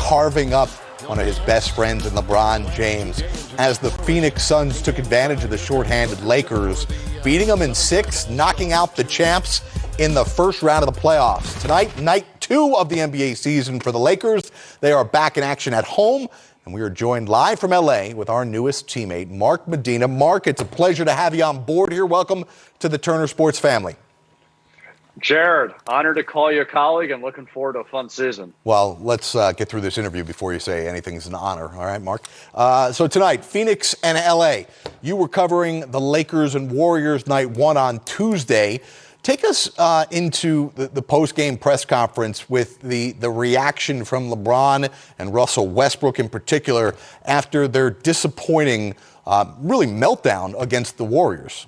carving up one of his best friends in LeBron James, as the Phoenix Suns took advantage of the shorthanded Lakers, beating them in 6, knocking out the champs in the first round of the playoffs. Tonight, night 2 of the NBA season for the Lakers. They are back in action at home, and we are joined live from LA with our newest teammate, Mark Medina. Mark, it's a pleasure to have you on board here. Welcome to the Turner Sports family. Jared, honored to call you a colleague and looking forward to a fun season. Well, let's get through this interview before you say anything's an honor. All right, Mark? So tonight, Phoenix and LA. You were covering the Lakers and Warriors night 1 on Tuesday. Take us into the post-game press conference with the reaction from LeBron and Russell Westbrook in particular after their disappointing, really meltdown against the Warriors.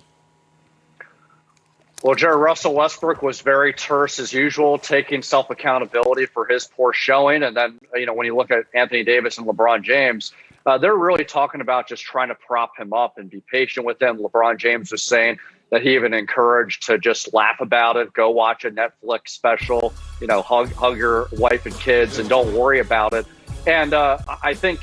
Well, Jared, Russell Westbrook was very terse as usual, taking self-accountability for his poor showing. And then, when you look at Anthony Davis and LeBron James, they're really talking about just trying to prop him up and be patient with him. LeBron James was saying that he even encouraged to just laugh about it, go watch a Netflix special, hug your wife and kids and don't worry about it. And I think,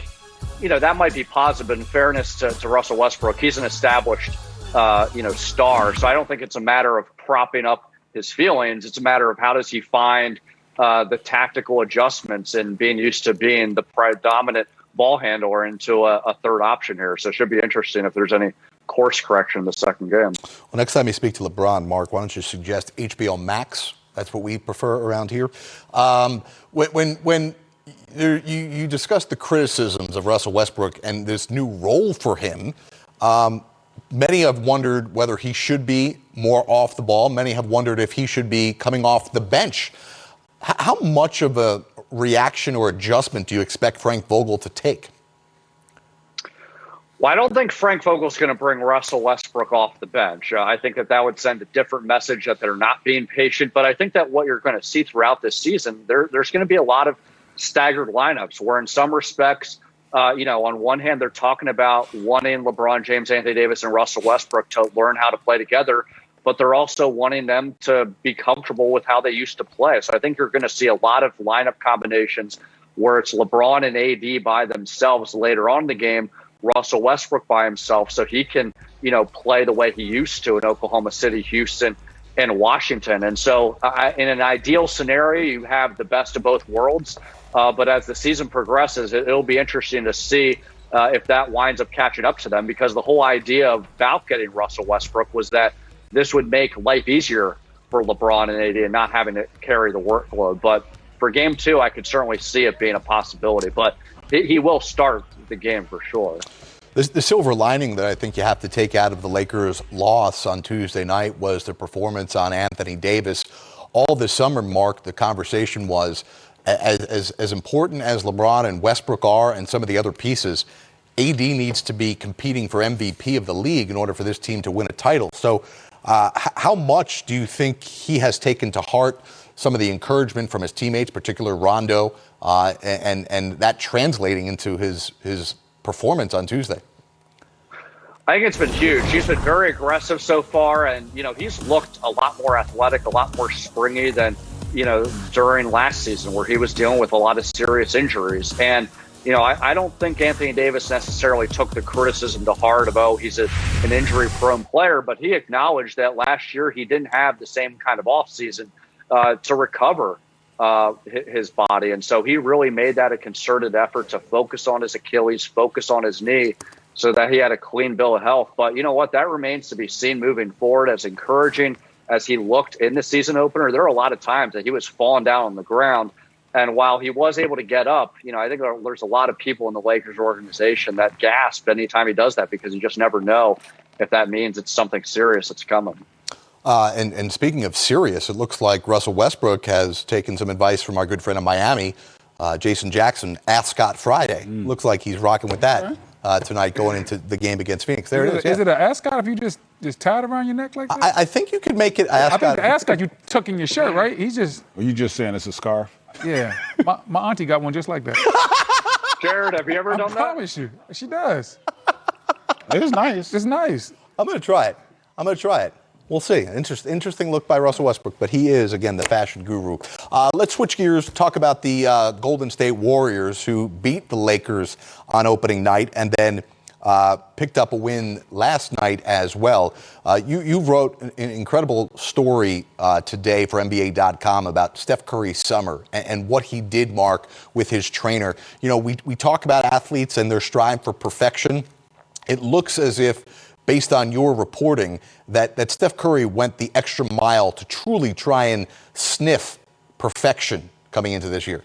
that might be positive. But in fairness to Russell Westbrook, he's an established star. So I don't think it's a matter of propping up his feelings. It's a matter of how does he find the tactical adjustments and being used to being the predominant ball handler into a third option here. So it should be interesting if there's any course correction in the second game. Well, next time you speak to LeBron, Mark, why don't you suggest HBO Max? That's what we prefer around here. When you discuss the criticisms of Russell Westbrook and this new role for him, many have wondered whether he should be more off the ball. Many have wondered if he should be coming off the bench. How much of a reaction or adjustment do you expect Frank Vogel to take? Well, I don't think Frank Vogel's going to bring Russell Westbrook off the bench. I think that would send a different message that they're not being patient. But I think that what you're going to see throughout this season, there's going to be a lot of staggered lineups where in some respects, on one hand, they're talking about wanting LeBron James, Anthony Davis, and Russell Westbrook to learn how to play together, but they're also wanting them to be comfortable with how they used to play. So I think you're going to see a lot of lineup combinations where it's LeBron and AD by themselves later on in the game, Russell Westbrook by himself, so he can, play the way he used to in Oklahoma City, Houston, and Washington. And so in an ideal scenario, you have the best of both worlds. But as the season progresses, it'll be interesting to see if that winds up catching up to them, because the whole idea about getting Russell Westbrook was that this would make life easier for LeBron and AD and not having to carry the workload. But for game 2, I could certainly see it being a possibility. But he will start the game for sure. The silver lining that I think you have to take out of the Lakers' loss on Tuesday night was the performance on Anthony Davis. All this summer, Mark, the conversation was, as important as LeBron and Westbrook are and some of the other pieces, AD needs to be competing for MVP of the league in order for this team to win a title. So how much do you think he has taken to heart some of the encouragement from his teammates, particularly Rondo, and that translating into his performance on Tuesday? I think it's been huge. He's been very aggressive so far, and he's looked a lot more athletic, a lot more springy than during last season, where he was dealing with a lot of serious injuries. And I don't think Anthony Davis necessarily took the criticism to heart of, he's an injury-prone player, but he acknowledged that last year he didn't have the same kind of offseason to recover his body. And so he really made that a concerted effort to focus on his Achilles, focus on his knee, so that he had a clean bill of health. But you know what? That remains to be seen moving forward. As encouraging as he looked in the season opener, there were a lot of times that he was falling down on the ground. And while he was able to get up, I think there's a lot of people in the Lakers organization that gasp anytime he does that, because you just never know if that means it's something serious that's coming. And speaking of serious, it looks like Russell Westbrook has taken some advice from our good friend in Miami, Jason Jackson, Ascot Friday. Looks like he's rocking with that tonight going into the game against Phoenix. There it is. Is it an ascot if you just tie it around your neck like that? I think you could make it ascot. I think the ascot you tuck in your shirt, right? He's just. Are you just saying it's a scarf? Yeah. My auntie got one just like that. Jared, have you ever done that? I promise you. She does. It's nice. It's nice. I'm going to try it. We'll see. Interesting look by Russell Westbrook, but he is, again, the fashion guru. Let's switch gears, talk about the Golden State Warriors, who beat the Lakers on opening night and then picked up a win last night as well. You wrote an incredible story today for NBA.com about Steph Curry's summer and what he did, Mark, with his trainer. You know, we talk about athletes and their strive for perfection. It looks as if, based on your reporting, that Steph Curry went the extra mile to truly try and sniff perfection coming into this year.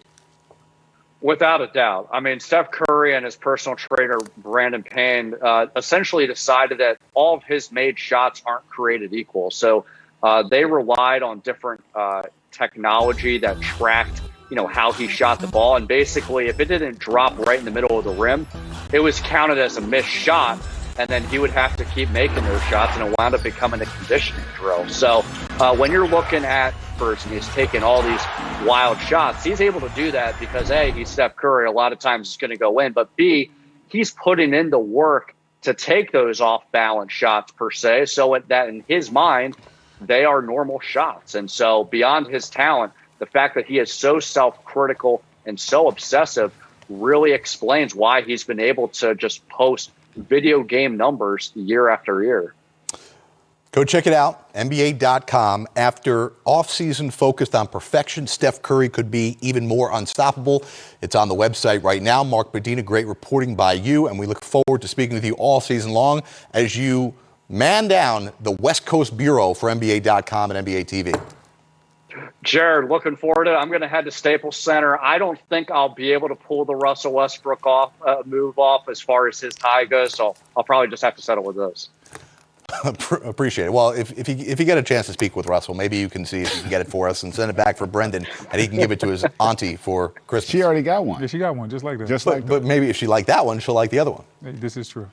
Without a doubt. I mean, Steph Curry and his personal trainer, Brandon Payne, essentially decided that all of his made shots aren't created equal. So they relied on different technology that tracked, how he shot the ball. And basically, if it didn't drop right in the middle of the rim, it was counted as a missed shot. And then he would have to keep making those shots, and it wound up becoming a conditioning drill. So when you're looking at first and he's taking all these wild shots, he's able to do that because, A, he's Steph Curry. A lot of times it's going to go in. But, B, he's putting in the work to take those off-balance shots, per se, so that in his mind, they are normal shots. And so beyond his talent, the fact that he is so self-critical and so obsessive really explains why he's been able to just post video game numbers year after year. Go check it out, NBA.com. After offseason focused on perfection, Steph Curry could be even more unstoppable. It's on the website right now. Mark Medina, great reporting by you, and we look forward to speaking with you all season long as you man down the West Coast Bureau for NBA.com and NBA TV. Jared, looking forward to it. I'm going to head to Staples Center. I don't think I'll be able to pull the Russell Westbrook move off as far as his tie goes, so I'll probably just have to settle with those. Appreciate it. Well, if you get a chance to speak with Russell, maybe you can see if you can get it for us and send it back for Brendan, and he can give it to his auntie for Christmas. She already got one. Yeah, she got one just like that. But maybe if she liked that one, she'll like the other one. This is true.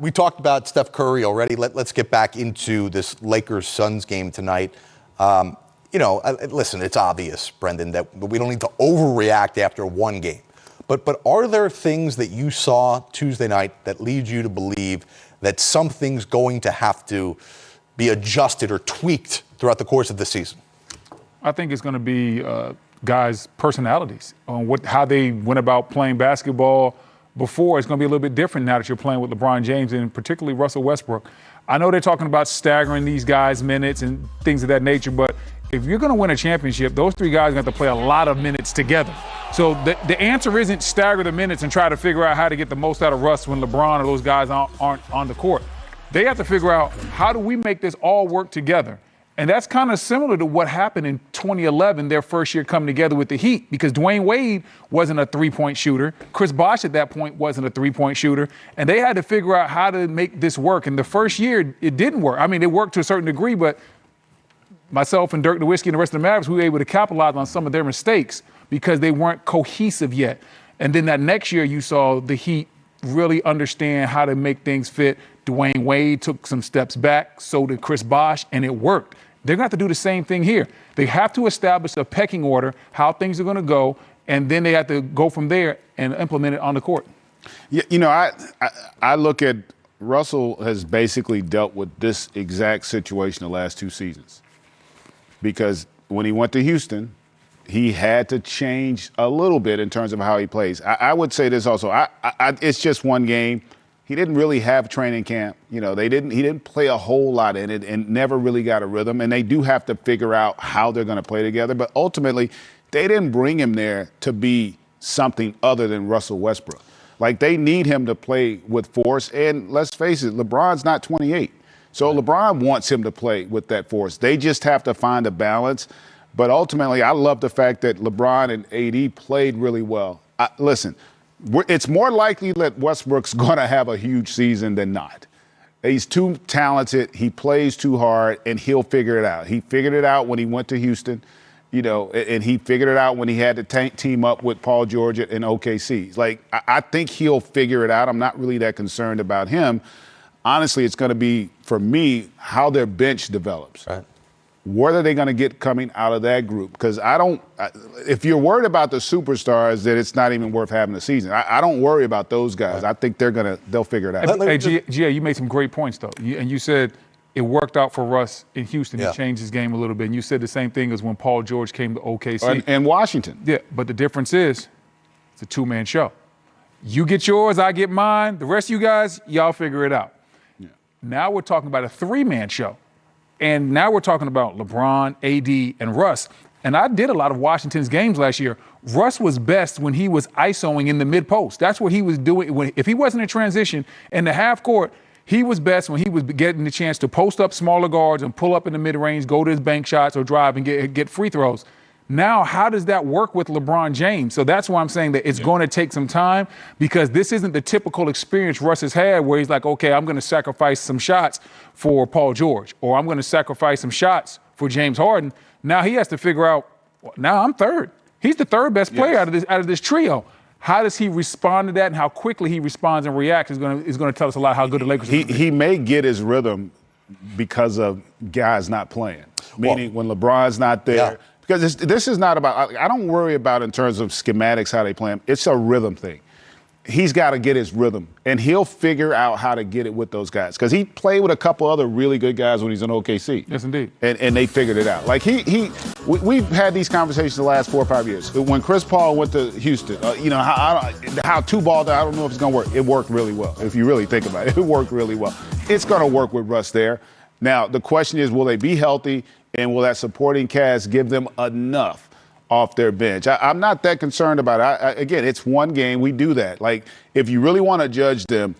We talked about Steph Curry already. Let's get back into this Lakers-Suns game tonight. Listen, it's obvious, Brendan, that we don't need to overreact after one game. But are there things that you saw Tuesday night that lead you to believe that something's going to have to be adjusted or tweaked throughout the course of the season? I think it's going to be guys' personalities on how they went about playing basketball before. It's going to be a little bit different now that you're playing with LeBron James and particularly Russell Westbrook. I know they're talking about staggering these guys' minutes and things of that nature, but if you're going to win a championship, those three guys are going to have to play a lot of minutes together. So the answer isn't stagger the minutes and try to figure out how to get the most out of Russ when LeBron or those guys aren't on the court. They have to figure out, how do we make this all work together? And that's kind of similar to what happened in 2011, their first year coming together with the Heat, because Dwayne Wade wasn't a three-point shooter. Chris Bosh at that point wasn't a three-point shooter. And they had to figure out how to make this work. And the first year, it didn't work. I mean, it worked to a certain degree, but myself and Dirk Nowitzki and the rest of the Mavericks, we were able to capitalize on some of their mistakes because they weren't cohesive yet. And then that next year, you saw the Heat really understand how to make things fit. Dwayne Wade took some steps back, so did Chris Bosh, and it worked. They're going to have to do the same thing here. They have to establish a pecking order, how things are going to go, and then they have to go from there and implement it on the court. Yeah, I look at Russell has basically dealt with this exact situation the last two seasons. Because when he went to Houston, he had to change a little bit in terms of how he plays. I would say this also. It's just one game. He didn't really have training camp. He didn't play a whole lot in it and never really got a rhythm. And they do have to figure out how they're going to play together. But ultimately, they didn't bring him there to be something other than Russell Westbrook. Like, they need him to play with force. And let's face it, LeBron's not 28. So LeBron wants him to play with that force. They just have to find a balance. But ultimately, I love the fact that LeBron and AD played really well. Listen, it's more likely that Westbrook's going to have a huge season than not. He's too talented. He plays too hard, and he'll figure it out. He figured it out when he went to Houston, and he figured it out when he had to team up with Paul George in OKC. Like, I think he'll figure it out. I'm not really that concerned about him. Honestly, it's going to be, for me, how their bench develops. Right. What are they going to get coming out of that group? Because if you're worried about the superstars, then it's not even worth having a season. I don't worry about those guys. Right. I think they'll figure it out. Hey, GA, you made some great points, though. You said it worked out for Russ in Houston. Yeah. He changed his game a little bit. And you said the same thing as when Paul George came to OKC. And Washington. Yeah, but the difference is it's a two-man show. You get yours, I get mine. The rest of you guys, y'all figure it out. Yeah. Now we're talking about a three-man show. And now we're talking about LeBron, AD, and Russ. And I did a lot of Washington's games last year. Russ was best when he was isoing in the mid-post. That's what he was doing. If he wasn't in transition in the half court, he was best when he was getting the chance to post up smaller guards and pull up in the mid-range, go to his bank shots or drive and get free throws. Now, how does that work with LeBron James? So that's why I'm saying that it's going to take some time, because this isn't the typical experience Russ has had where he's like, okay, I'm going to sacrifice some shots for Paul George, or I'm going to sacrifice some shots for James Harden. Now he has to figure out, now I'm third. He's the third best player out of this trio. How does he respond to that, and how quickly he responds and reacts is going to tell us a lot how good the Lakers are. He may get his rhythm because of guys not playing, meaning when LeBron's not there. Yeah. Because this is not about, I don't worry about in terms of schematics how they play him. It's a rhythm thing. He's got to get his rhythm, and he'll figure out how to get it with those guys. Because he played with a couple other really good guys when he's in OKC. Yes, indeed. And they figured it out. Like we've had these conversations the last 4 or 5 years. When Chris Paul went to Houston, how two-ball, I don't know if it's going to work. It worked really well. If you really think about it, it worked really well. It's going to work with Russ there. Now, the question is, will they be healthy, and will that supporting cast give them enough off their bench? I'm not that concerned about it. Again, it's one game. We do that. Like, if you really want to judge them,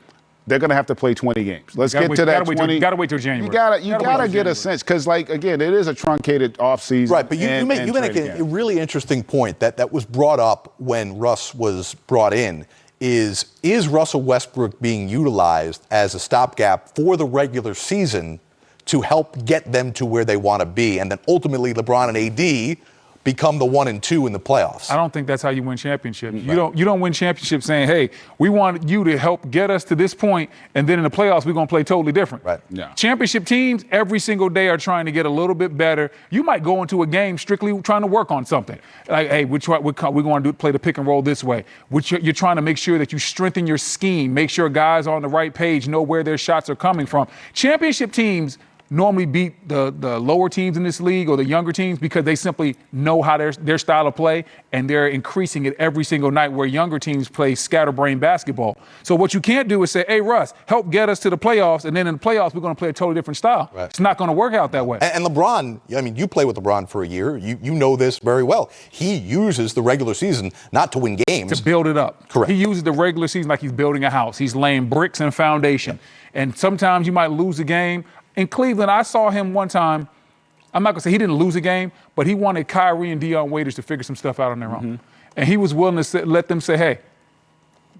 they're going to have to play 20 games. Let's get to that 20. Got to wait till January. You got to get a sense, because, like, again, it is a truncated offseason. Right, but you make a really interesting point that was brought up when Russ was brought in. Is Russell Westbrook being utilized as a stopgap for the regular season to help get them to where they want to be, and then ultimately LeBron and AD become the 1 and 2 in the playoffs? I don't think that's how you win championships. Right. You don't win championships saying, hey, we want you to help get us to this point, and then in the playoffs we're going to play totally different. Right. Yeah. Championship teams every single day are trying to get a little bit better. You might go into a game strictly trying to work on something. Like, hey, we're going to play the pick and roll this way. You're trying to make sure that you strengthen your scheme, make sure guys are on the right page, know where their shots are coming from. Championship teams normally beat the lower teams in this league or the younger teams because they simply know how their style of play, and they're increasing it every single night, where younger teams play scatterbrain basketball. So what you can't do is say, hey, Russ, help get us to the playoffs, and then in the playoffs we're going to play a totally different style. Right. It's not going to work out that way. And LeBron, I mean, you play with LeBron for a year. You know this very well. He uses the regular season not to win games. To build it up. Correct. He uses the regular season like he's building a house. He's laying bricks and foundation. Yeah. And sometimes you might lose a game. In Cleveland, I saw him one time. I'm not going to say he didn't lose a game, but he wanted Kyrie and Dion Waiters to figure some stuff out on their own. And he was willing to let them say, hey,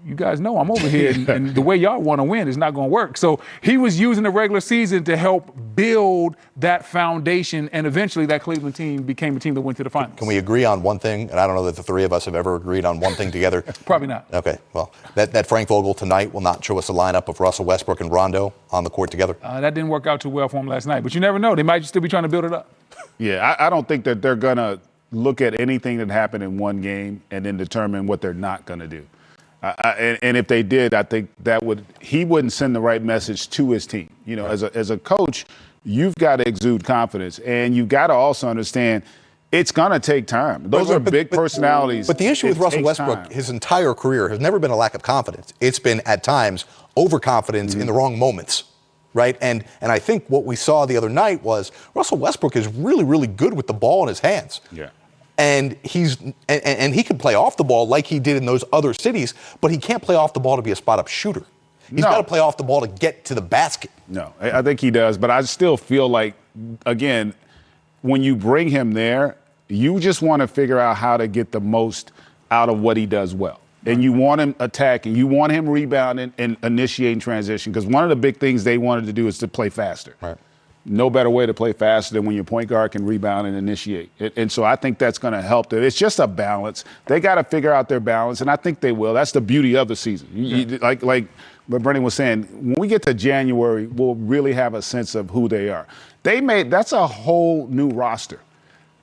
you guys know I'm over here, and the way y'all want to win is not going to work. So he was using the regular season to help build that foundation, and eventually that Cleveland team became a team that went to the finals. Can we agree on one thing? And I don't know that the three of us have ever agreed on one thing together. Probably not. Okay, well, that Frank Vogel tonight will not show us a lineup of Russell Westbrook and Rondo on the court together. That didn't work out too well for him last night, but you never know. They might still be trying to build it up. Yeah, I don't think that they're going to look at anything that happened in one game and then determine what they're not going to do. And if they did, I think he wouldn't send the right message to his team. You know, as a coach, you've got to exude confidence, and you've got to also understand it's going to take time. Those are big personalities. But the issue with Russell Westbrook, his entire career, has never been a lack of confidence. It's been, at times, overconfidence in the wrong moments, right? And I think what we saw the other night was Russell Westbrook is really, really good with the ball in his hands. Yeah. And he can play off the ball like he did in those other cities, but he can't play off the ball to be a spot-up shooter. He's got to play off the ball to get to the basket. No, I think he does, but I still feel like, again, when you bring him there, you just want to figure out how to get the most out of what he does well. And you want him attacking, you want him rebounding and initiating transition, because one of the big things they wanted to do is to play faster. Right. No better way to play faster than when your point guard can rebound and initiate. And so I think that's going to help them. It's just a balance. They got to figure out their balance, and I think they will. That's the beauty of the season. Like what Brendan was saying, when we get to January, we'll really have a sense of who they are. That's a whole new roster.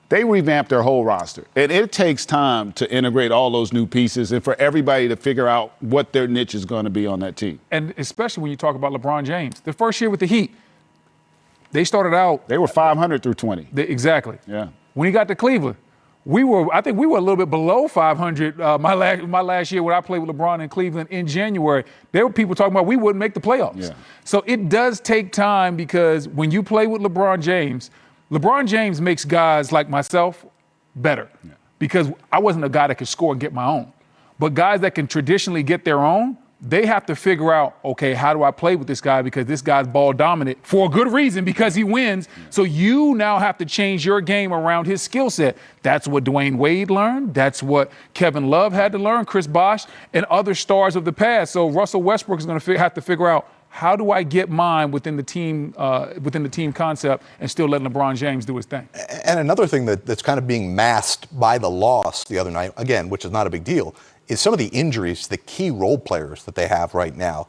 They revamped their whole roster. And it takes time to integrate all those new pieces and for everybody to figure out what their niche is going to be on that team. And especially when you talk about LeBron James. The first year with the Heat, They started out. They were 500 through 20. Exactly. Yeah. When he got to Cleveland, I think we were a little bit below 500 my last year when I played with LeBron in Cleveland in January. There were people talking about we wouldn't make the playoffs. Yeah. So it does take time because when you play with LeBron James makes guys like myself better because I wasn't a guy that could score and get my own. But guys that can traditionally get their own, they have to figure out, okay, how do I play with this guy because this guy's ball dominant for a good reason because he wins. So you now have to change your game around his skill set. That's what Dwayne Wade learned. That's what Kevin Love had to learn, Chris Bosh, and other stars of the past. So Russell Westbrook is going to have to figure out, how do I get mine within the team concept and still let LeBron James do his thing? And another thing that's kind of being masked by the loss the other night, again, which is not a big deal, is some of the injuries to the key role players that they have right now.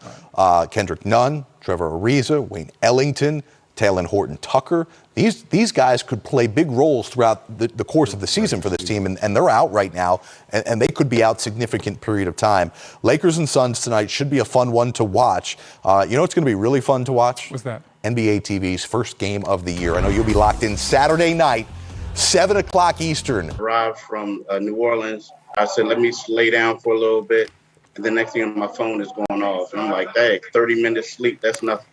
Kendrick Nunn, Trevor Ariza, Wayne Ellington, Talen Horton-Tucker. These guys could play big roles throughout the course of the season for this team, and they're out right now, and they could be out significant period of time. Lakers and Suns tonight should be a fun one to watch. You know what's going to be really fun to watch? What's that? NBA TV's first game of the year. I know you'll be locked in Saturday night, 7 o'clock Eastern. Arrived from New Orleans. I said, let me lay down for a little bit. And the next thing my phone is going off. And I'm like, hey, 30 minutes sleep, that's nothing.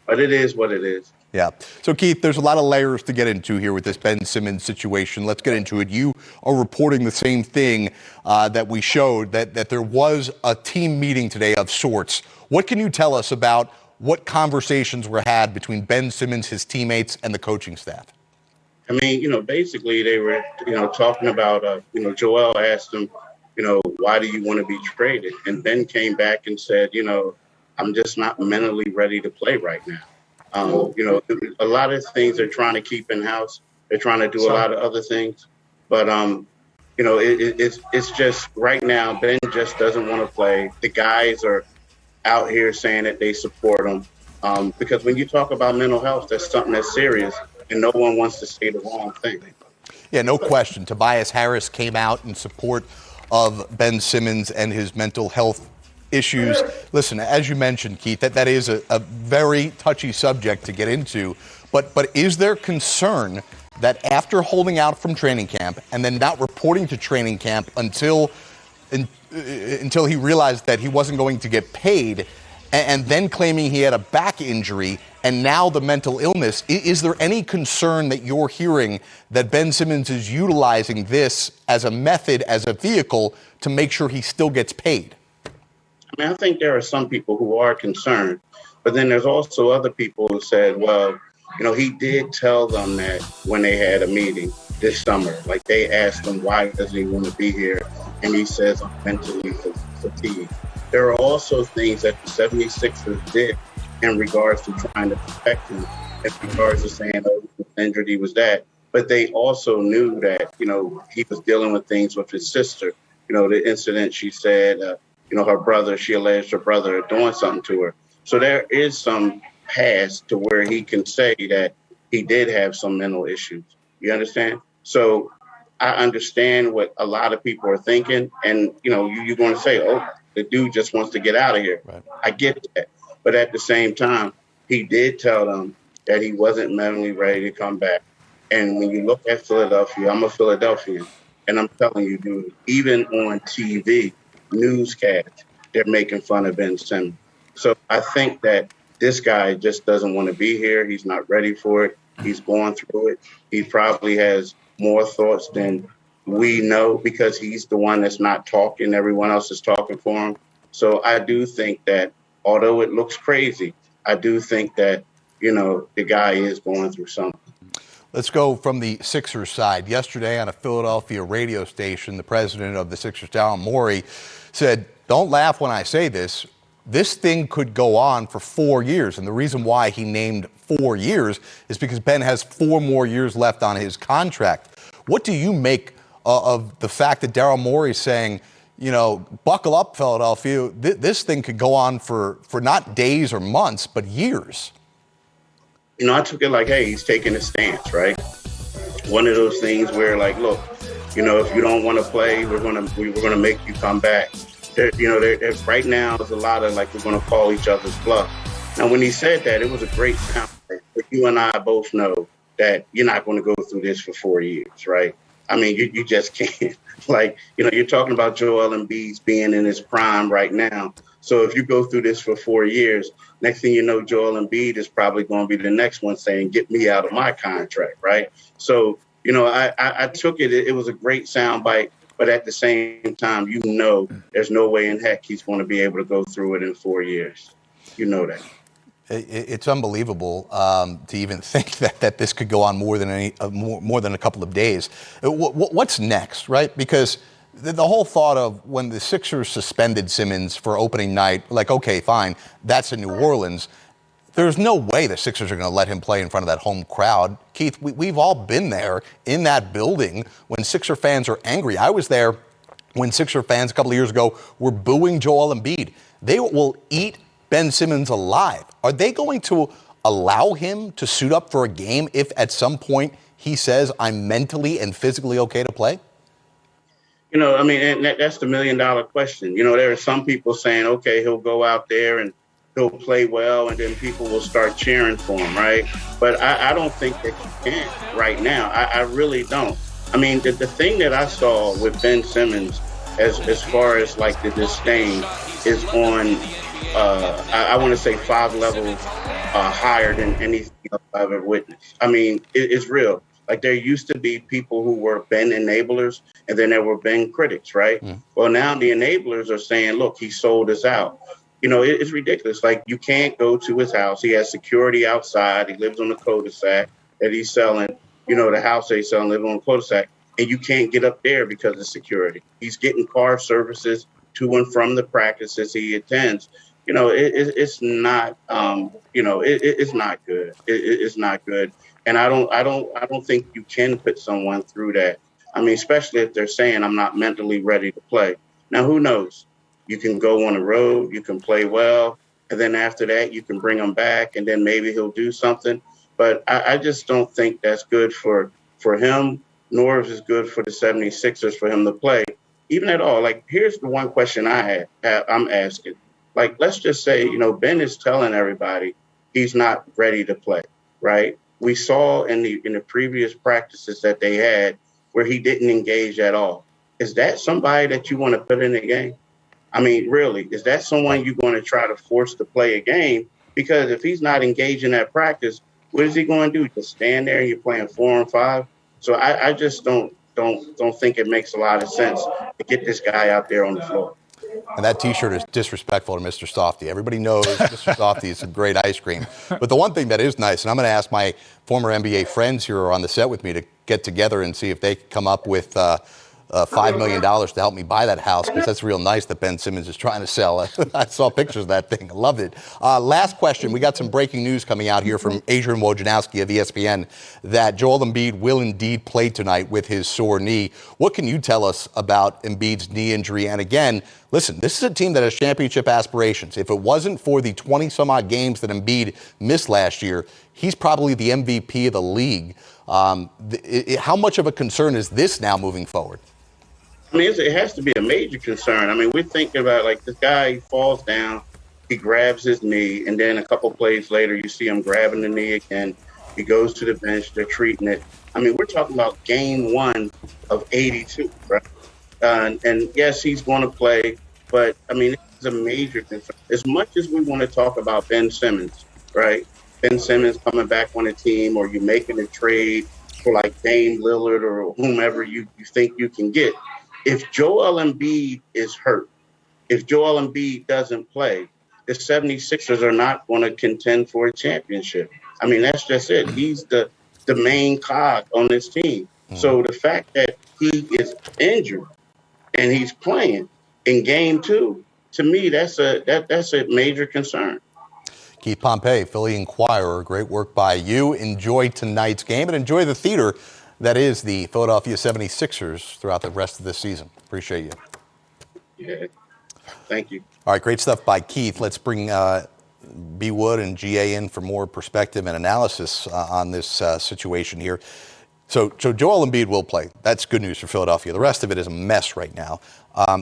But it is what it is. Yeah. So, Keith, there's a lot of layers to get into here with this Ben Simmons situation. Let's get into it. You are reporting the same thing that we showed, that there was a team meeting today of sorts. What can you tell us about what conversations were had between Ben Simmons, his teammates, and the coaching staff? I mean, basically they were, talking about, Joel asked him, why do you want to be traded? And Ben came back and said, I'm just not mentally ready to play right now. A lot of things they're trying to keep in house. They're trying to do a lot of other things. But, it's just right now, Ben just doesn't want to play. The guys are out here saying that they support him. Because when you talk about mental health, that's something that's serious. And no one wants to say the wrong thing. Yeah, no question. Tobias Harris came out in support of Ben Simmons and his mental health issues. Listen, as you mentioned, Keith, that is a very touchy subject to get into. But is there concern that after holding out from training camp and then not reporting to training camp until he realized that he wasn't going to get paid, and then claiming he had a back injury and now the mental illness, is there any concern that you're hearing that Ben Simmons is utilizing this as a method, as a vehicle to make sure he still gets paid? I mean, I think there are some people who are concerned, but then there's also other people who said, well, he did tell them that when they had a meeting this summer, like they asked him, why doesn't he want to be here? And he says, I'm mentally fatigued. There are also things that the 76ers did in regards to trying to protect him, in regards to saying, oh, he was injured, he was that. But they also knew that, he was dealing with things with his sister. The incident she said, she alleged her brother doing something to her. So there is some past to where he can say that he did have some mental issues. You understand? So I understand what a lot of people are thinking. And, you're going to say, oh, the dude just wants to get out of here. Right. I get that. But at the same time, he did tell them that he wasn't mentally ready to come back. And when you look at Philadelphia, I'm a Philadelphian, and I'm telling you, dude, even on TV, newscasts, they're making fun of Ben Simmons. So I think that this guy just doesn't want to be here. He's not ready for it. He's going through it. He probably has more thoughts than we know because he's the one that's not talking. Everyone else is talking for him. So I do think that although it looks crazy, I do think that, the guy is going through something. Let's go from the Sixers side. Yesterday on a Philadelphia radio station, the president of the Sixers, Daryl Morey, said, don't laugh when I say this. This thing could go on for 4 years. And the reason why he named 4 years is because Ben has 4 more years left on his contract. What do you make of the fact that Daryl Morey is saying, buckle up, Philadelphia, this thing could go on for not days or months, but years? I took it like, hey, he's taking a stance, right? One of those things where, like, look, if you don't want to play, we're gonna make you come back. There, right now there's a lot of like we're gonna call each other's bluff. Now, when he said that, it was a great sound. But you and I both know that you're not going to go through this for 4 years, right? I mean, you just can't. Like, you're talking about Joel Embiid being in his prime right now. So if you go through this for 4 years, next thing you know, Joel Embiid is probably going to be the next one saying, get me out of my contract, right? So, I took it. It was a great soundbite. But at the same time, there's no way in heck he's going to be able to go through it in 4 years. You know that. It's unbelievable to even think that this could go on more than a couple of days. What's next, right? Because the whole thought of when the Sixers suspended Simmons for opening night, like, okay, fine, that's in New Orleans. There's no way the Sixers are going to let him play in front of that home crowd. Keith, we've all been there in that building when Sixer fans are angry. I was there when Sixer fans a couple of years ago were booing Joel Embiid. They will eat Ben Simmons alive. Are they going to allow him to suit up for a game if at some point he says, I'm mentally and physically okay to play? And that's the $1 million question. There are some people saying, okay, he'll go out there and he'll play well, and then people will start cheering for him, right? But I don't think that you can right now. I really don't. I mean, the thing that I saw with Ben Simmons as far as like the disdain is on, I want to say 5 levels higher than anything else I've ever witnessed. I mean, it's real. Like there used to be people who were Ben enablers, and then there were Ben critics, right? Well, now the enablers are saying, look, he sold us out. It's ridiculous. Like you can't go to his house. He has security outside. He lives on the cul-de-sac that he's selling. The house they selling live on the cul-de-sac, and you can't get up there because of security. He's getting car services to and from the practices he attends. It's not. It's not good. It's not good. And I don't think you can put someone through that. I mean, especially if they're saying I'm not mentally ready to play. Now, who knows? You can go on the road, you can play well, and then after that, you can bring him back, and then maybe he'll do something. But I just don't think that's good for him, nor is it good for the 76ers for him to play, even at all. Like, here's the one question I'm asking. Like, let's just say, Ben is telling everybody he's not ready to play, right? We saw in the previous practices that they had where he didn't engage at all. Is that somebody that you want to put in the game? I mean, really, is that someone you're going to try to force to play a game? Because if he's not engaged in that practice, what is he going to do? Just stand there and you're playing 4 and 5? So I just don't think it makes a lot of sense to get this guy out there on the floor. And that T-shirt is disrespectful to Mr. Softy. Everybody knows Mr. Softy is some great ice cream. But the one thing that is nice, and I'm going to ask my former NBA friends who are on the set with me to get together and see if they can come up with $5 million to help me buy that house, because that's real nice that Ben Simmons is trying to sell. I saw pictures of that thing. I loved it. Last question. We got some breaking news coming out here from Adrian Wojnarowski of ESPN that Joel Embiid will indeed play tonight with his sore knee. What can you tell us about Embiid's knee injury? And again, listen, this is a team that has championship aspirations. If it wasn't for the 20-some-odd games that Embiid missed last year, he's probably the MVP of the league. How much of a concern is this now moving forward? I mean, it has to be a major concern. I mean, we're thinking about like this guy, he falls down, he grabs his knee, and then a couple plays later, you see him grabbing the knee again. He goes to the bench, they're treating it. I mean, we're talking about game 1 of 82, right? And yes, he's going to play, but I mean, it's a major concern. As much as we want to talk about Ben Simmons, right? Ben Simmons coming back on a team, or you making a trade for like Dame Lillard or whomever you think you can get. If Joel Embiid is hurt, if Joel Embiid doesn't play, the 76ers are not going to contend for a championship. I mean, that's just it. He's the main cog on this team. So the fact that he is injured and he's playing in game 2, to me, that's a major concern. Keith Pompey, Philly Inquirer, great work by you. Enjoy tonight's game and enjoy the theater that is the Philadelphia 76ers throughout the rest of this season. Appreciate you. Yeah. Thank you. All right, great stuff by Keith. Let's bring B. Wood and GA in for more perspective and analysis on this situation here. So Joel Embiid will play. That's good news for Philadelphia. The rest of it is a mess right now.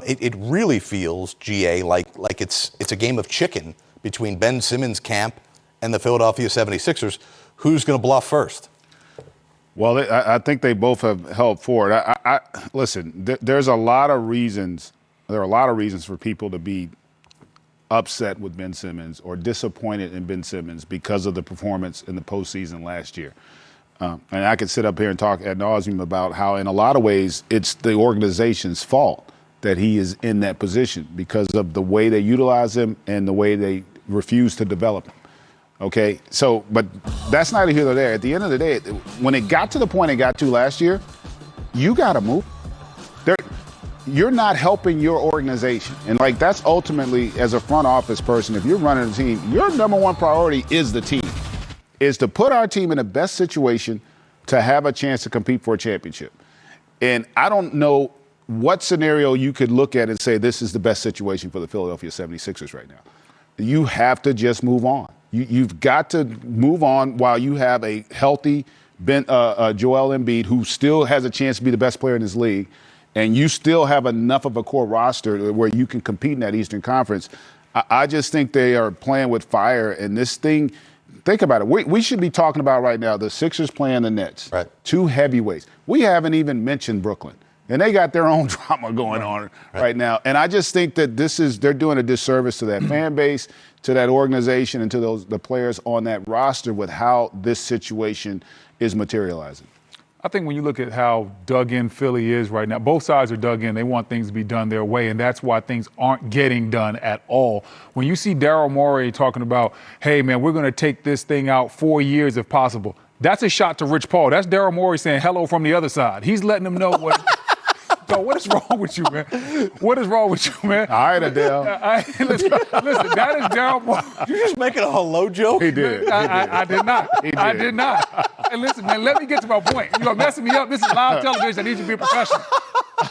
It really feels, GA, like it's a game of chicken between Ben Simmons' camp and the Philadelphia 76ers, who's going to bluff first? Well, I think they both have held forward. Listen, there's a lot of reasons. There are a lot of reasons for people to be upset with Ben Simmons or disappointed in Ben Simmons because of the performance in the postseason last year. And I could sit up here and talk ad nauseum about how, in a lot of ways, it's the organization's fault that he is in that position because of the way they utilize him and the way they refuse to develop him. Okay, so, but that's neither here nor there. At the end of the day, when it got to the point it got to last year, you got to move. You're not helping your organization. And, like, that's ultimately, as a front office person, if you're running a team, your number one priority is the team, is to put our team in the best situation to have a chance to compete for a championship. And I don't know what scenario you could look at and say this is the best situation for the Philadelphia 76ers right now. You have to just move on. You've got to move on while you have a healthy Joel Embiid who still has a chance to be the best player in this league, and you still have enough of a core roster where you can compete in that Eastern Conference. I just think they are playing with fire, and this thing, think about it. We should be talking about right now the Sixers playing the Nets, right? Two heavyweights. We haven't even mentioned Brooklyn. And they got their own drama going on right now. And I just think that they're doing a disservice to that fan base, to that organization, and to the players on that roster with how this situation is materializing. I think when you look at how dug in Philly is right now, both sides are dug in. They want things to be done their way, and that's why things aren't getting done at all. When you see Daryl Morey talking about, hey, man, we're going to take this thing out 4 years if possible, that's a shot to Rich Paul. That's Daryl Morey saying hello from the other side. He's letting them know what – so what is wrong with you, man? What is wrong with you, man? All right, Adele. Listen, that is Daryl Morey. You're just making a hello joke? He did. I did not. I did not. And listen, man, let me get to my point. You're messing me up. This is live television. I need you to be a professional.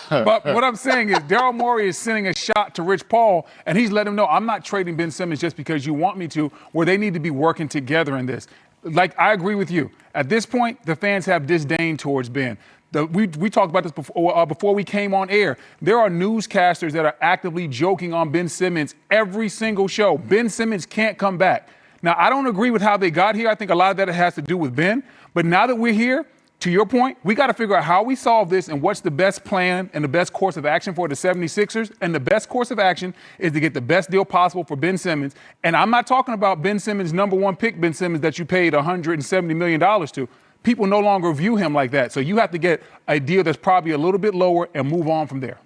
But what I'm saying is Daryl Morey is sending a shot to Rich Paul, and he's letting him know, I'm not trading Ben Simmons just because you want me to, where they need to be working together in this. Like, I agree with you. At this point, the fans have disdain towards Ben. We talked about this before we came on air. There are newscasters that are actively joking on Ben Simmons every single show. Ben Simmons can't come back. Now, I don't agree with how they got here. I think a lot of that has to do with Ben. But now that we're here, to your point, we got to figure out how we solve this and what's the best plan and the best course of action for the 76ers. And the best course of action is to get the best deal possible for Ben Simmons. And I'm not talking about Ben Simmons, number one pick Ben Simmons that you paid $170 million to. People no longer view him like that. So you have to get a deal that's probably a little bit lower and move on from there.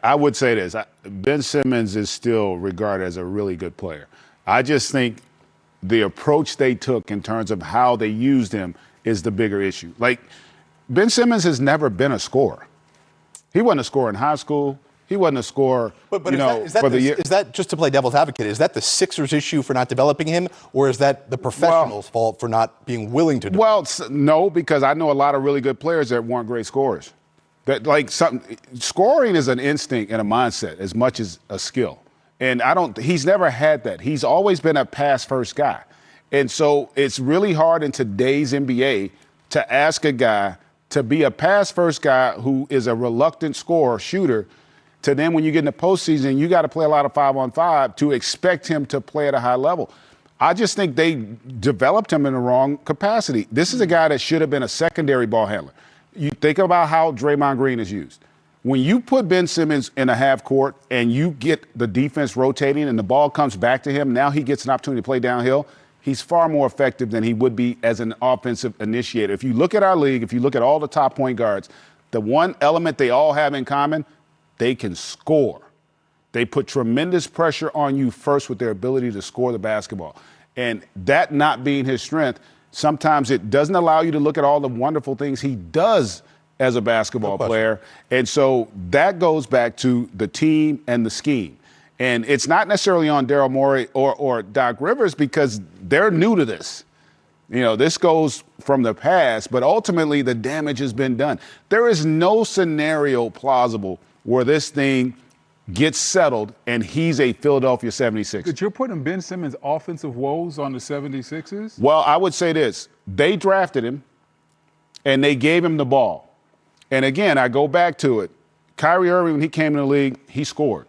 I would say this. Ben Simmons is still regarded as a really good player. I just think the approach they took in terms of how they used him is the bigger issue. Like, Ben Simmons has never been a scorer. He wasn't a scorer in high school. He wasn't a scorer, for the year. Is that, just to play devil's advocate, is that the Sixers' issue for not developing him, or is that the professionals' fault for not being willing to develop him? Well, no, because I know a lot of really good players that weren't great scorers. Scoring is an instinct and a mindset as much as a skill. And he's never had that. He's always been a pass-first guy. And so it's really hard in today's NBA to ask a guy to be a pass-first guy who is a reluctant scorer, shooter, to then when you get in the postseason, you got to play a lot of 5-on-5 to expect him to play at a high level. I just think they developed him in the wrong capacity. This is a guy that should have been a secondary ball handler. You think about how Draymond Green is used. When you put Ben Simmons in a half court and you get the defense rotating and the ball comes back to him, now he gets an opportunity to play downhill. He's far more effective than he would be as an offensive initiator. If you look at our league, if you look at all the top point guards, the one element they all have in common, they can score. They put tremendous pressure on you first with their ability to score the basketball. And that not being his strength, sometimes it doesn't allow you to look at all the wonderful things he does as a basketball player. And so that goes back to the team and the scheme. And it's not necessarily on Daryl Morey or Doc Rivers because they're new to this. You know, this goes from the past, but ultimately the damage has been done. There is no scenario plausible where this thing gets settled and he's a Philadelphia 76er. But you're putting Ben Simmons' offensive woes on the 76ers? Well, I would say this. They drafted him and they gave him the ball. And again, I go back to it. Kyrie Irving, when he came in the league, he scored.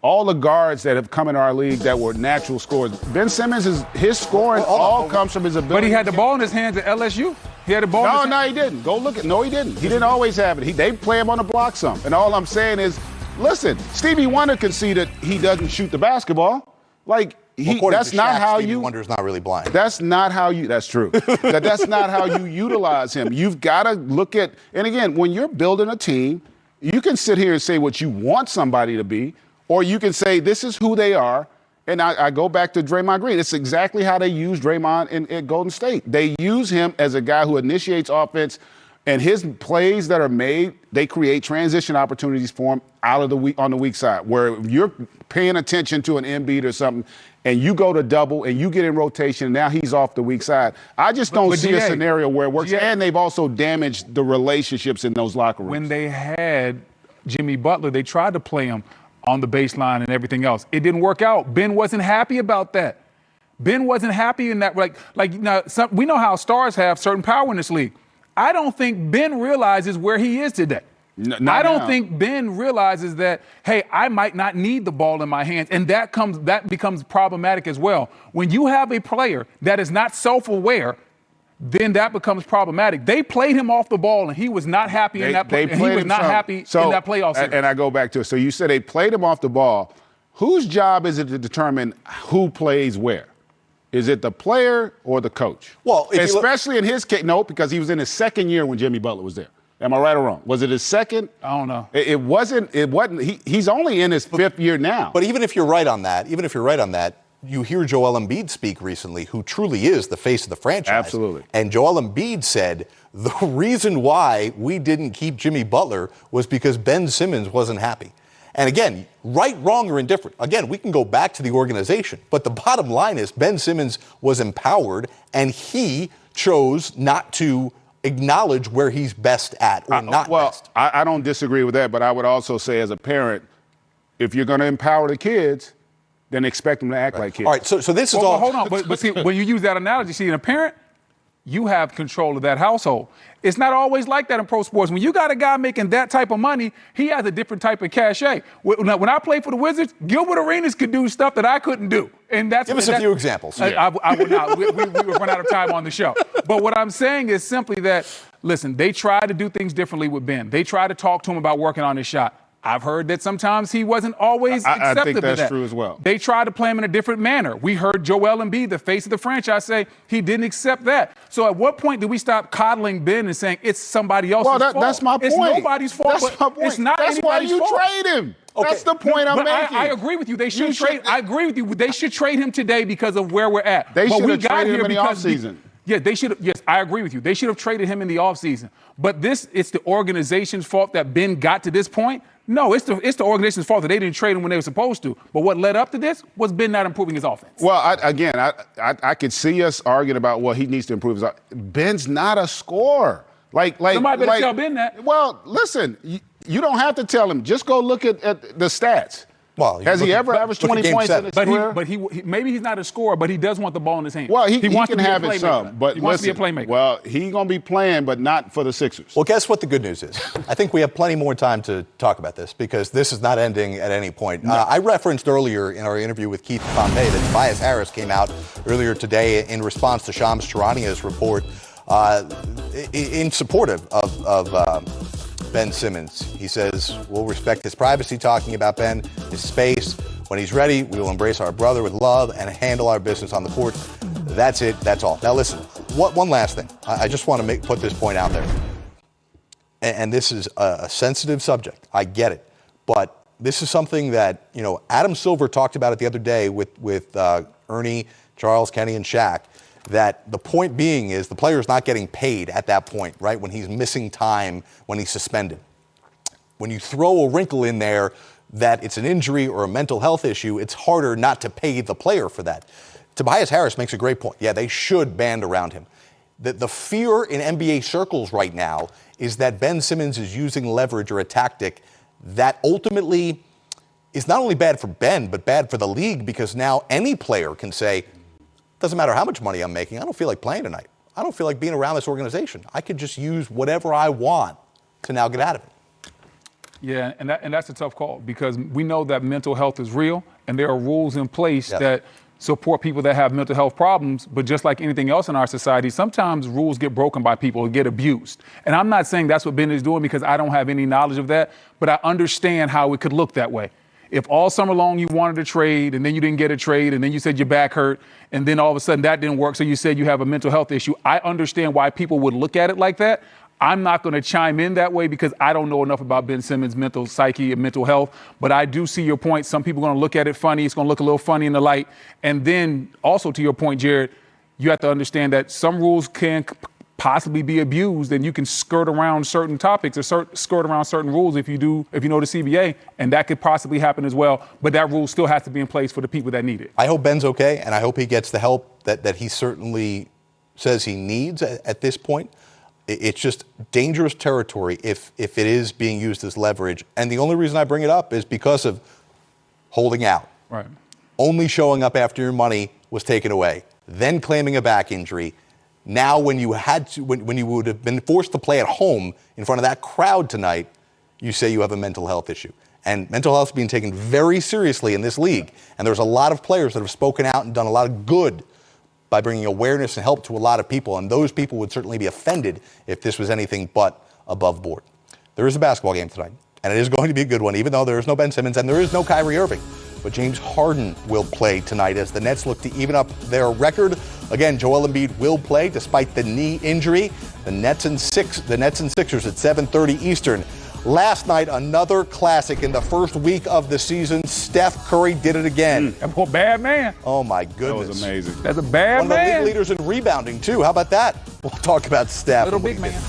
all the guards that have come in our league that were natural scorers. Ben Simmons, his scoring all comes from his ability. But he had the ball in his hands at LSU. He had the ball in his hands. No, he didn't. Go look at. No, he didn't. He didn't always have it. They play him on the block some. And all I'm saying is, listen, Stevie Wonder conceded he doesn't shoot the basketball. Like, that's not how Stevie you. Wonder's not really blind. That's not how you. That's true. That's not how you utilize him. You've got to look at. And again, when you're building a team, you can sit here and say what you want somebody to be, or you can say this is who they are. And I go back to Draymond Green. It's exactly how they use Draymond in Golden State. They use him as a guy who initiates offense, and his plays that are made, they create transition opportunities for him out of on the weak side, where you're paying attention to an Embiid or something, and you go to double and you get in rotation, and now he's off the weak side. I just don't see a scenario where it works. And they've also damaged the relationships in those locker rooms. When they had Jimmy Butler, they tried to play him on the baseline and everything else. It didn't work out. Ben wasn't happy about that. Ben wasn't happy in that. We know how stars have certain power in this league. I don't think Ben realizes where he is today. I don't think Ben realizes that, hey, I might not need the ball in my hands, and that becomes problematic as well. When you have a player that is not self-aware, then that becomes problematic. They played him off the ball, and he was not happy in that play. He was not happy in that playoff series. And I go back to it. So you said they played him off the ball. Whose job is it to determine who plays where? Is it the player or the coach? Well, especially in his case, no, because he was in his second year when Jimmy Butler was there. Am I right or wrong? Was it his second? I don't know. It wasn't. He's only in his fifth year now. But even if you're right on that, you hear Joel Embiid speak recently, who truly is the face of the franchise. Absolutely. And Joel Embiid said the reason why we didn't keep Jimmy Butler was because Ben Simmons wasn't happy. And again, right, wrong, or indifferent. Again, we can go back to the organization. But the bottom line is Ben Simmons was empowered, and he chose not to acknowledge where he's best at or not best. I don't disagree with that, but I would also say as a parent, if you're going to empower the kids, then expect them to act like kids. All right, so this is all. Hold on, but see, when you use that analogy, see, in a parent, you have control of that household. It's not always like that in pro sports. When you got a guy making that type of money, he has a different type of cachet. When I played for the Wizards, Gilbert Arenas could do stuff that I couldn't do. And that's Give us a few examples. I would not. We would run out of time on the show. But what I'm saying is simply that, listen, they tried to do things differently with Ben. They tried to talk to him about working on his shot. I've heard that sometimes he wasn't always accepted. I think that's of that. true as well. They tried to play him in a different manner. We heard Joel Embiid, the face of the franchise, say he didn't accept that. So at what point do we stop coddling Ben and saying it's somebody else's fault? That's my point. It's nobody's fault. That's my point. It's not that's anybody's fault. That's why you trade him. Okay. That's the point I'm making. I agree with you. They should trade. I agree with you. They should trade him today because of where we're at. They should have traded him in the offseason. Yeah, they should have. Yes, I agree with you. They should have traded him in the offseason. But it's the organization's fault that Ben got to this point. No, it's the organization's fault that they didn't trade him when they were supposed to. But what led up to this was Ben not improving his offense. Well, I could see us arguing about what he needs to improve. Ben's not a scorer. Somebody better tell Ben that. Well, listen, you don't have to tell him. Just go look at the stats. Well, has he ever averaged 20 points in his career? But he maybe he's not a scorer, but he does want the ball in his hands. Well, he wants can to be have a it some, but he wants to be a playmaker. Well, he's going to be playing, but not for the Sixers. Well, guess what the good news is? I think we have plenty more time to talk about this because this is not ending at any point. No. I referenced earlier in our interview with Keith Pompey that Tobias Harris came out earlier today in response to Shams Charania's report in support of Ben Simmons. He says, we'll respect his privacy, talking about Ben, his space. When he's ready, we will embrace our brother with love and handle our business on the court. That's it. That's all. Now, listen, one last thing. I just want to put this point out there. And this is a sensitive subject. I get it. But this is something that, Adam Silver talked about it the other day with Ernie, Charles, Kenny, and Shaq, that the point being is the player's not getting paid at that point, right, when he's missing time, when he's suspended. When you throw a wrinkle in there that it's an injury or a mental health issue, it's harder not to pay the player for that. Tobias Harris makes a great point. Yeah, they should band around him. The fear in NBA circles right now is that Ben Simmons is using leverage or a tactic that ultimately is not only bad for Ben, but bad for the league, because now any player can say, doesn't matter how much money I'm making, I don't feel like playing tonight. I don't feel like being around this organization. I could just use whatever I want to now get out of it. Yeah, and that's a tough call because we know that mental health is real and there are rules in place that support people that have mental health problems. But just like anything else in our society, sometimes rules get broken by people who get abused. And I'm not saying that's what Ben is doing because I don't have any knowledge of that, but I understand how it could look that way. If all summer long you wanted a trade and then you didn't get a trade and then you said your back hurt and then all of a sudden that didn't work, so you said you have a mental health issue, I understand why people would look at it like that. I'm not going to chime in that way because I don't know enough about Ben Simmons' mental psyche and mental health. But I do see your point. Some people are going to look at it funny. It's going to look a little funny in the light. And then also to your point, Jared, you have to understand that some rules can possibly be abused and you can skirt around certain topics or skirt around certain rules if you know the CBA, and that could possibly happen as well. But that rule still has to be in place for the people that need it. I hope Ben's okay, and I hope he gets the help that he certainly says he needs at this point. It's just dangerous territory if it is being used as leverage. And the only reason I bring it up is because of holding out. Right. Only showing up after your money was taken away, then claiming a back injury. Now when you would have been forced to play at home in front of that crowd tonight, you say you have a mental health issue. And mental health is being taken very seriously in this league. And there's a lot of players that have spoken out and done a lot of good by bringing awareness and help to a lot of people. And those people would certainly be offended if this was anything but above board. There is a basketball game tonight, and it is going to be a good one, even though there is no Ben Simmons and there is no Kyrie Irving. But James Harden will play tonight as the Nets look to even up their record. Again, Joel Embiid will play despite the knee injury. The Nets and Sixers at 7:30 Eastern. Last night, another classic in the first week of the season. Steph Curry did it again. That poor bad man. Oh, my goodness. That was amazing. That's a bad One of the man. league leaders in rebounding, too. How about that? We'll talk about Steph. Little big man.